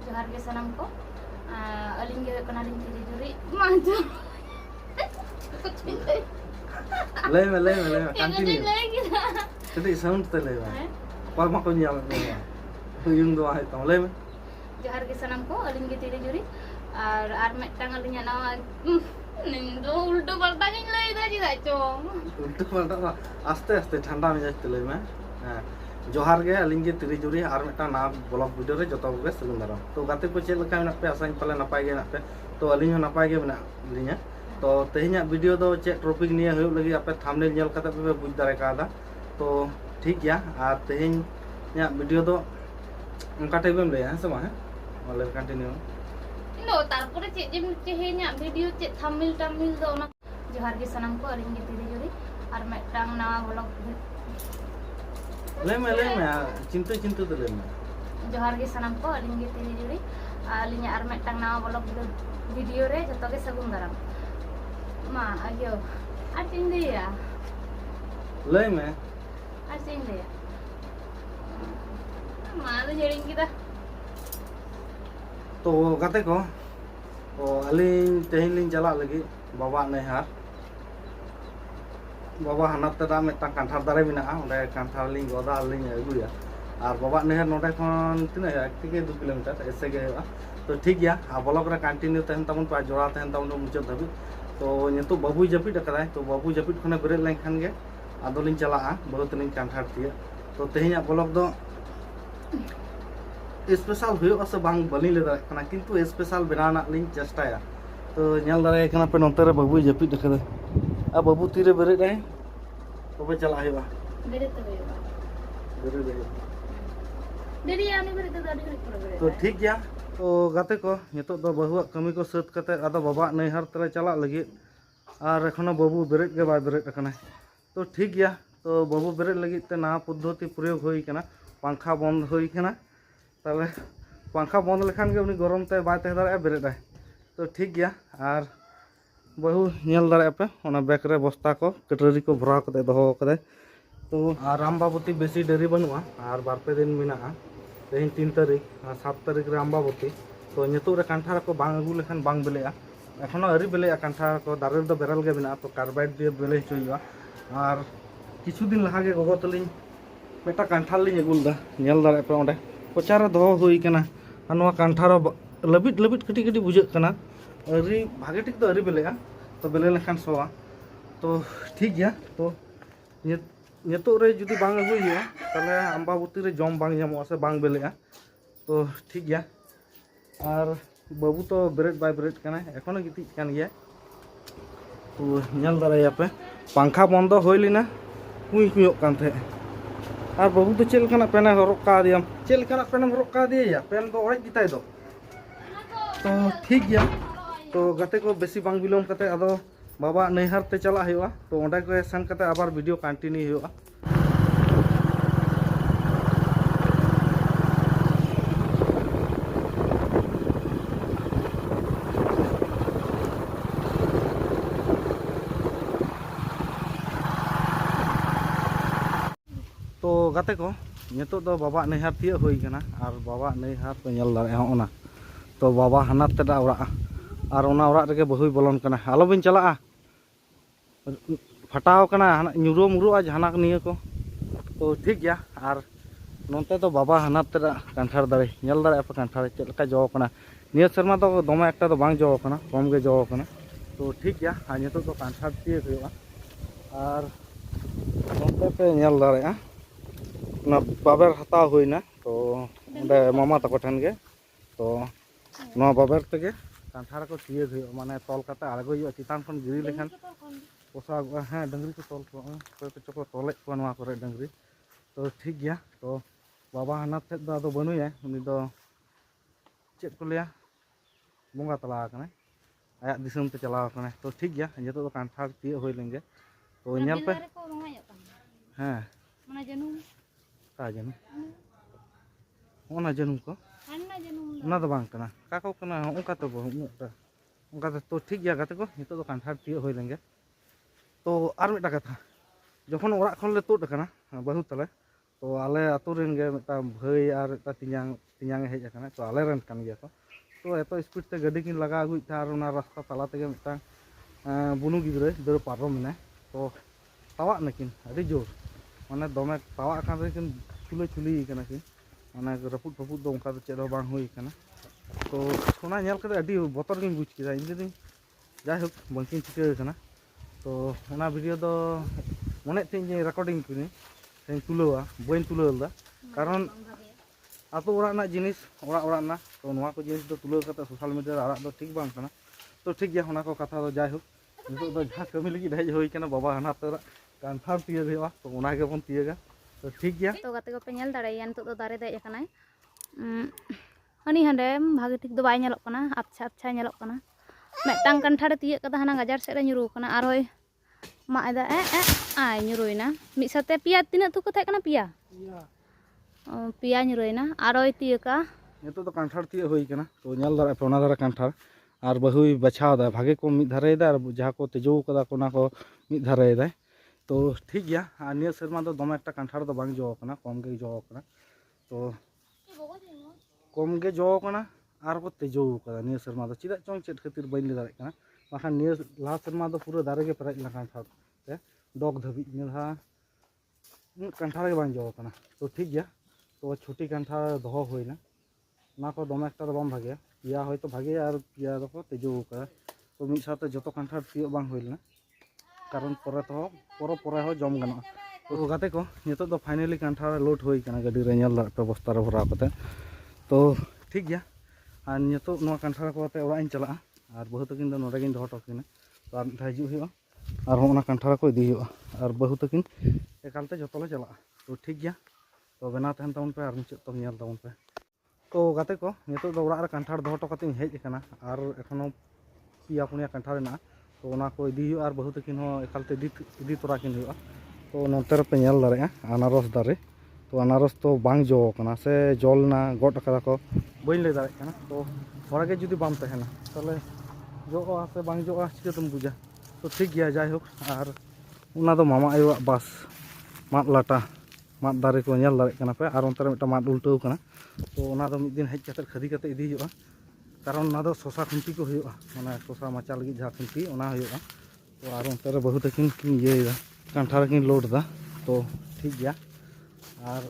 जोहार के सनम को अलिंग गे कना लिंग तिरी जुरी माजो ले में कंटिन्यू कति साउंड ते ले पर मा को nyal le yung do ay tong le में जोहार के सनम को अलिंग गे तिरी जुरी और मिटटांग अलिंग नावा निंग दो उल्टो पलटा गिन लई दा जिदा चोंग उल्टो पलटा आस्ते आस्ते ठंडा में जाते ले में जोहार गे अलिंग गे तिरी जुरी और मिटा ना ब्लॉग वीडियो रे जतो गे सगुन दाराम तो गाते को चेक लका मेना पे आसाइन पाले नपाय गे ना पे तो अलिंग हो नपाय गे मेना लिया तो तेहना वीडियो दो चेक टॉपिक निया हुई लगी आपे थंबनेल नेल कते पे बुझ दारे कादा तो ठीक गया और तेहना वीडियो दो उनका टाइपम ले है से मा है वाले कंटिन्यू नो तारपरे चेक जेम चेहेना वीडियो चेक थंबनेल टंबनेल दो ना जोहार के सनम को अलिंग गे तिरी जुरी और मिटटांग ना ब्लॉग ले में चिंतु तो ले में जोहार के सनम को अलिंग गे तिरी जुरी अलिंग और मिटटांग ना ब्लॉग वीडियो रे जतो के सगुन दाराम मा आयो आटिंग दिया ले में आटिंग दिया मा तो हेडिंग किदा तो गाते को तो अलिंग तेहिन लिंग चला लगी बाबा नेहार बाबा हानात तेदा मिटटांग कांठार दारे मेना ओंडे कांठार लिंग गोदा लिंग अगुया और बाबा नेहार नोडे खन तिना 1 থেকে 2 किलोमीटर ऐसे गे तो ठीक गया आ ब्लॉग रे कंटिन्यू तहन तमन पा जोड़ा तहन तमन मुचाद धाबी तो नितो बाबू जपिट अकदाय तो बाबू जपिट खने बेरे लेनखान गे आदो लिंग चला बहुत लिंग कांठार तिया तो तेहिना ब्लॉग दो स्पेशल हुयो से बांग बनी ले दारे कना किंतु स्पेशल बनाना लिंग चेष्टाया तो नेल दारे कना पे नोते रे बाबू जपिट अकदाय आ बाबू तीरे बेरे दाय तो चला हेबा बेरे तो बेरे देरी आने बेरे तो दादी बेरे तो ठीक गया तो गाते को नितो दो बहुआ कमी को सत कते आदो बाबा नैहर तरे चला लगी और एखोनो बाबू बेरेट के बाय बेरेट अकना तो ठीक गया तो बाबू बेरेट लगी ते ना पद्धति प्रयोग होई कना पंखा बंद होई कना ताले पंखा बंद लेखान के उनी गरम ते बाय तह दारे बेरेट आय तो ठीक गया और बहु नेल दारे पे ओना बैग रे बस्ता को कटरी को भरा कते दोहो कदे तो और अम्बाबती बेसी देरी बनुआ और बारपे दिन मेना तेहन 3 तारीख 7 तारीख रे अम्बाबती तो नितो रे कांठार को बांग अगु लेखान बांग बेलेआ एखोनो अरि बेलेआ कांठार को दारे दो बेरल गे मेना तो कार्बाइड दिए बेले होइआ और किछु दिन लहा गे गोगो तलिन मेटा कांठार लिन अगुलदा नेल दारे पे ओंडे कोचारे दोहो हुई कना अनवा कांठार लबिट लबिट कटी कटी बुझे कना अरि भागे ठीक तो अरि बेलेआ तो बेले लेखान सोआ तो ठीक गया तो नितो रे जुदी बांग अगुई हुआ ताले अम्बाबती रे जम बांग जामो से बांग बेलेआ तो ठीक गया और बाबू तो बेरेट बाय बेरेट कना एखोनो गिति कान गया तो नेल दाराया पे पंखा बंद होई लिना कुई कुइयो कान थे और बाबू तो चेल कना पेन हरक का दियाम चेल कना पेन हरक का दिया पेन तो ओड़े गिताय दो तो ठीक गया तो गाते को बेसी बांग बिलोम कते आदो बाबा नैहर ते चला हुआ तो ओंडे को सेन कते आबार वीडियो कंटिन्यू हुआ तो गाते को नितो दो बाबा नैहर तिया हुई कना और बाबा नैहर पे नेल दारे होना तो बाबा हानात तेदा ओरा और ओना ओरा रेगे बहुई बोलन कना आलो बिन चला फटाव कना ᱧᱩᱨᱩ मुरुआ जहानाक निये को तो ठीक गया और नोते तो बाबा हानात तेदा कांठार दारे नेल दारे पे कांठार चेद लका जो कना निया शर्मा तो दोमे एकटा तो बांग जो कना कम गे जो कना तो ठीक गया आ नितो तो कांठार तिये हुआ और नोते पे नेल दारे ना बाबर हताव हुईना तो ओंडे मामा तको ठन गे तो नो बाबर तेगे कांठार को तिये हुआ माने तल कते आगो हुआ चितान खन गिरी लेखान पोसा हाँ डंगरी को तल को तले को नवा करे डंगरी तो ठीक गया तो बाबा हानात थे दो बनुया उनी दो चेक को लिया बंगा तला कने आया दिसम ते चला कने तो ठीक गया जेतो तो कांठार तिये होई लेंगे तो नेल पे हां माने जनुम का जनुम ओना जनुम को ना तो बांग कना काको कना ओंका तो ओंका तो ठीक गया गाते को नितो तो कांठार तिये होई लेंगे तो और मिटा कथा जखन ओरा खन ले तोड कना बहु तले तो आले आतु रेन गे मिदटां भाई आर मिदटां तियांग हेज आकाना तो आले रेन कान गया को तो एतो स्पीड ते गाड़ी किन लगा आगुई था आर ओना रास्ता तला तेगे मिदटां बुनु गिद्रे दर पारम ने तो तावा नकिन अड़ी जोर माने दमे तावा कान रेकिन चुले चुली काना किन माने रपुट रपुट दो उनका तो चेदो बांग हुई काना तो सोना नेल कते अड़ी बतर गिन बुझ किदा इन दिन जाय होक बंकिन चिका काना तो ओना वीडियो दो मने थिन जे रेकॉर्डिंग किनी सेन तुलवा बइन तुलदा कारण आतो ओरा ना जिनिस ओरा ना तो नोआ को जिनिस दो तुलव कते सोशल मीडिया रे आराग दो ठीक बांग काना तो ठीक गया ओना को कथा दो जाय होक नितो दो जहां कमी लगी हेज होई काना बाबा हना तोरा कानफार तिया देवा तो ओना के बन तियागा तो ठीक गया तो गाते को पे नेल दाड़ाया नितो दो दारे देज आकानाय हनी हांडे भागे ठीक दो बाय नेलोक काना अच्छा अच्छा नेलोक काना मेटांग कंठारे तिया कदा हाना गाजार सेड रे nyuru काना आर होय मा एदा आय nyuruina मिद साथे पिया तिना तुको थाय काना पिया पिया nyuruina आर होय तियका नितो तो कांठार तिया होई काना तो नेल दारा पे ओना दारा कांठार आर बहुई बछाव दा भागे को मिद धारे दा जहां को तेजो कदा कोना को मिद धारे दा तो ठीक गया आर निया सेरमा दो दमे एकटा कांठार दो बांग जो काना कम गे जो काना तो कम गे जो काना आर को तेजो कदा निया सेरमा दो चिदा चोंग चेट खातिर बाइन ले दारे काना बाखान निया लाहा सेरमा दो पूरा दारे गे पराज ला कांठार ते डॉग धबी नेलहा कांठार गे बांग जो काना तो ठीक गया तो छोटी कांठार दोहो होइना ना को दमे एकटा दो बाम भागे पिया होयतो भागे आर पिया दो को तेजो कदा तो मिद साथे जतो कांठार तियो बांग होइलना कारण परे तो परे हो जम गानो तो गाते को नितो दो फाइनली कांठार लोड होई काना गाड़ी रे नेल दारे पे बस्ता रे भरा कते तो ठीक गया आर नितो नो कांठार को ते ओरा इन चला आर बहु तकिन दो नोडे गिन दोहो टकिन तो आर मिद हिजु हुआ आर होना कांठार को इदी हुआ आर बहु तकिन एकालते जतो ले चला तो ठीक गया तो बेना तहन ताउन पे आर मुचाद तो नेल ताउन पे तो गाते को नितो दो ओरा रे कांठार दोहो टकाते हेज आकाना आर एखोनो पिया पुनिया कांठार ना तो ओना को इदी हुआ आर बहु तकिन हो एकालते इदी तोरा किन हुआ तो नोते रे पे नेल दारेया अनारस दारे तो अनारस तो बांग जो काना से जलना गड कदा को बइन ले दारे काना तो ओरा गे जुदी बाम तहना ताले जोआ से बांग जोआ चिका तुम बुझा तो ठीक गया जाय होक आर ओना दो मामा आयुआ बास माद लाटा माद दारे को नेल दारे काना पे आर ओंते रे मिटा माद उल्टाव काना तो ओना दो मिद दिन हेज कते खदी कते इदी हुआ कारण ओना दो शोसा खुंटी को हुआ माने शोसा माचा लगी जहां खुंटी ओना हुआ तो आर ओंते रे बहु तकिन किन इयेदा कांठार किन लोड दा तो ठीक गया आर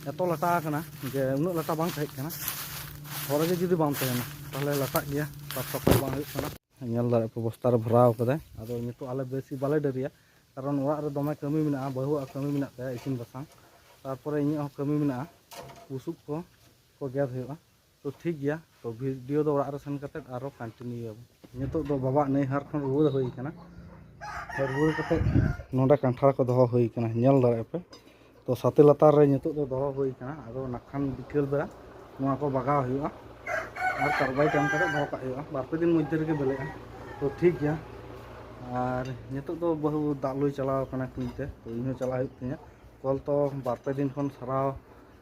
एतो लाटा काना जे उन लाटा बांग थाई काना थोड़ा गे जुदी बाम तहना ताहले लाटा गया साफ साफ बांग हुई काना नेल दारे पे बस्ता रे भराव कदा आदो नितो आले बेसी बाले डरिया कारण ओरा रे दमे कमी मेना बहु कमी मेना ते इसिन बसांग तारपरे इᱧ हो कमी मेना बुसुक को गेद हुआ तो ठीक गया तो वीडियो दो ओरा रे सेन कते आरो कंटिन्यू नितो दो बाबा नैहार खन रुवा होई काना रुवा कते नोडा कांठार को दोहो होई काना नेल दारे पे तो साते लातार रे नितो दो दोहो होई काना आदो नाखान बिकेल बेरा नोआ को बगाव हुआ और कार्बाइड एम कते दोहो का हुआ बारपे दिन मध्य रे बेलेगा तो ठीक गया और नितो दो बहु दालुई चलाव काना कुंते तो इनो चला हुई तिया कल तो बारपे दिन खन साराव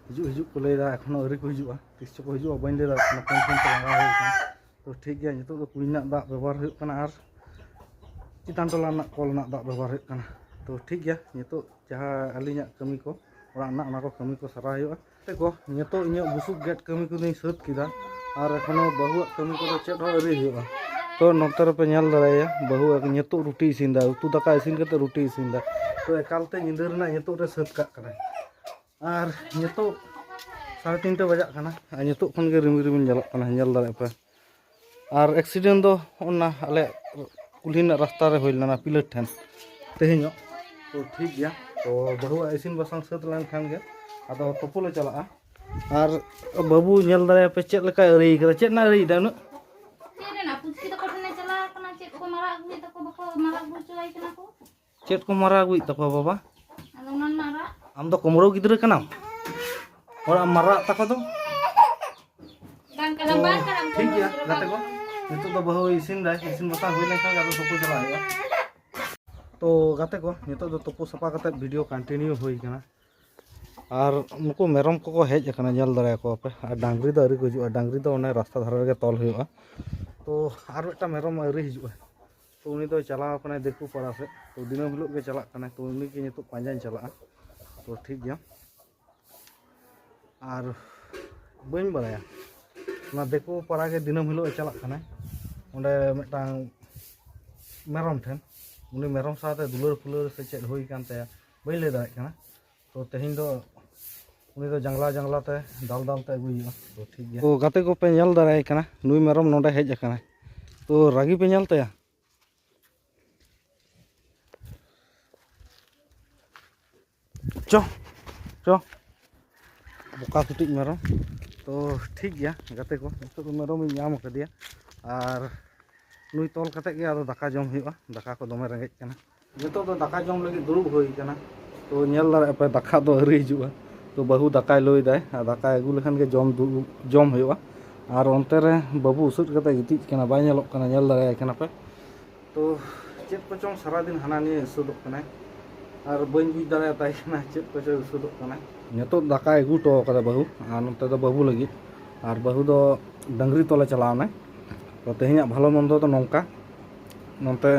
हिजु को लेदा एखोनो अरी को हिजुआ तिस को हिजुआ बाइन लेदा फोन फोन तो लगा हुई तो ठीक गया नितो दो कुइना दा व्यवहार हुई काना और चितान टोला ना कल ना दा व्यवहार हुई काना तो ठीक गया नितो जहां अलिया कमी को ओरा ना ओना को कमी को सारा हुआ को नितो इᱧ बुसुक गेट कमी को दिन सत किदा और एखोनो बहु कमी को चेट हो अरी हुआ तो नोते रे पे नेल दाराया बहु नितो रुटी इसिनदा उतु दाका इसिन कते रुटी इसिनदा तो एकालते निंदा रना नितो रे सत का कना और नितो 3:30 बजा काना नितो खन गे रिमिल रिमिल जलक काना नेल दारे पे और एक्सीडेंट दो ओना आले कुलीना रास्ता रे होइलना पिलर ठन तेहेñो तो ठीक गया तो बहु इसिन बसांग सत लान खान गे आदो तोपो ले चला और बाबू नेल दारे पे चेत लका अरी कदा चेत ना अरी दा न चेत ना पुचकी तो कोठने चला कना चेत को मारा अगुई तको बको मारा अगु चलाई कना को चेत को मारा अगुई तको बाबा आदो नन नारा आम दो कोमरो गिद्रा कना और मारा तको दो बांग कलम बांग करम ठीक गया गाते को नितो दो बहु इसिन बसा होई लेखा गादो तोपो चला हुआ तो गाते को नितो दो तोपो सपा कते वीडियो कंटिन्यू होई कना और नुको मेरम को हेज आकना नेल दारे को पे और डांगरी दो अरी को हिजुआ डांगरी दो ओने रास्ता धारे रे तल हुआ तो और मिटा मेरम अरी हिजुआ तो उनी दो चलाव कना देखू पड़ा से तो दिनम हिलो के चला कना तो उनी के नितो पांजान चला तो ठीक गया और बन बाया देखो पारा के दिनम हिलो चला ओंडे मिदटांग मेरम ठेन उनी मेरम साथे दुलार फुलार से चेक हुई कान ताया बई लay दाड़े काना तो तेहिं दो उनी दो जंगला जंगला ते दाल दाल ते अगुई तो ठीक गया तो गाते को पे नेल दाड़े काना नुई मेरम नोंडे हेज अकाना तो रागी पे नेल ताया चो चो बोका कुटिज मेरम तो ठीक गया गाते को तो मेरम नाम कदिया और नुई तोल कते के आदो दाका जम हुआ दाका को दमे रेंगेज काना नितो तो दाका जम लगी दुरुब हुई काना तो नेल दाड़े पे दाका दो हरी हिजुआ तो बहु दाकाय लई दाय दाका अगु लेखान के जम हुआ और onte re बाबू उसुद कते गितिज काना बाय नेलोग काना नेल दाड़े काना पे तो चेक को चोंग सारा दिन हाना निये उसुदोग काना और बन बुझ दाड़े ताय काना चेक को चो उसुदोग काना नितो दाका अगु टो कदा बहु और नते दो बाबू लगी और बहु दो डंगरी तोले चलावना तो तेहिया भालो मंदो तो नौका नोते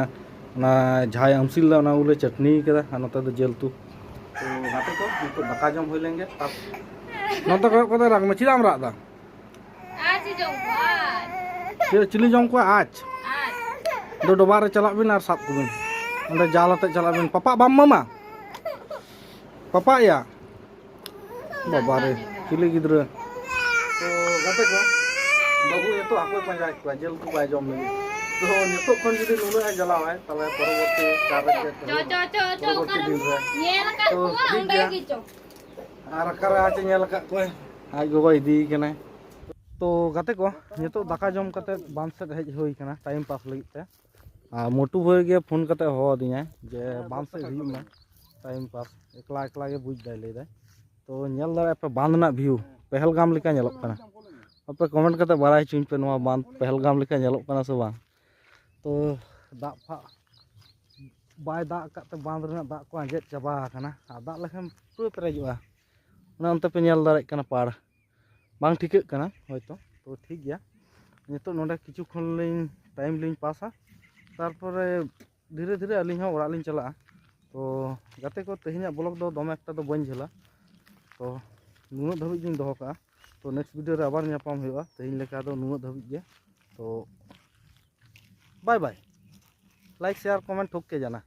ना झाय अमसिल दा उले चटनी कदा और नोते दो जेलतु तो गाते को नितो दाका जम होई लेंगे तब नोते को कदा राग में चिदाम राग दा आज जम चिली जम को आज दो डोबा रे चला बिन और साब को बिन ओंडे जाल आते चला बिन पापा बाम मामा पापा या बाबा रे चिली गिद्रा तो गाते को बाबू ये तो आपको पंजाय को जेल को बाय जम लगी तो नितो खन जदी नुनो ए जलावाय तले परवर्ती कारक के परवर्ती दिन रे नेल का तो को ठीक अंडे गया की चो और करे आज नेल का को आज गोगो इदी कने तो गाते को नितो दाका जम कते बांध से हेज होई कना टाइम पास लगी ते आ मोटू भई गे फोन कते हो दिया जे बांध से हियु में टाइम पास एकला एकला के बुझ दाय ले दाय तो नेल दाड़े पे बांध ना व्यू पहलगाम लेका नेलोग कना अपे कमेंट करते बाराय चुन पे नवा बांध पहलगाम लेका नेलोग कना से बांग तो दा फा बाय दा काते बांध रे दा को आंजेद चाबा कना आ दा लेखन पूरा पेरेजोआ ना अंते पे नेल दाड़े कना पाड़ बांग ठीक कना होयतो तो ठीक गया नितो नोंडे किछु खन लिन टाइम लिन पासा तारपरे धीरे धीरे अलिन हो ओड़ा लिन चला तो गाते को तेहिना ब्लॉग दो दमे एकटा दो बन झेला तो नुनो धबिज दिन दोहो का तो नेक्स्ट वीडियो रे आबार ᱧᱟᱯᱟᱢ हुआ तेहिन लेका दो नुनो धबिज गे तो bye bye like share comment ठोक के जाना।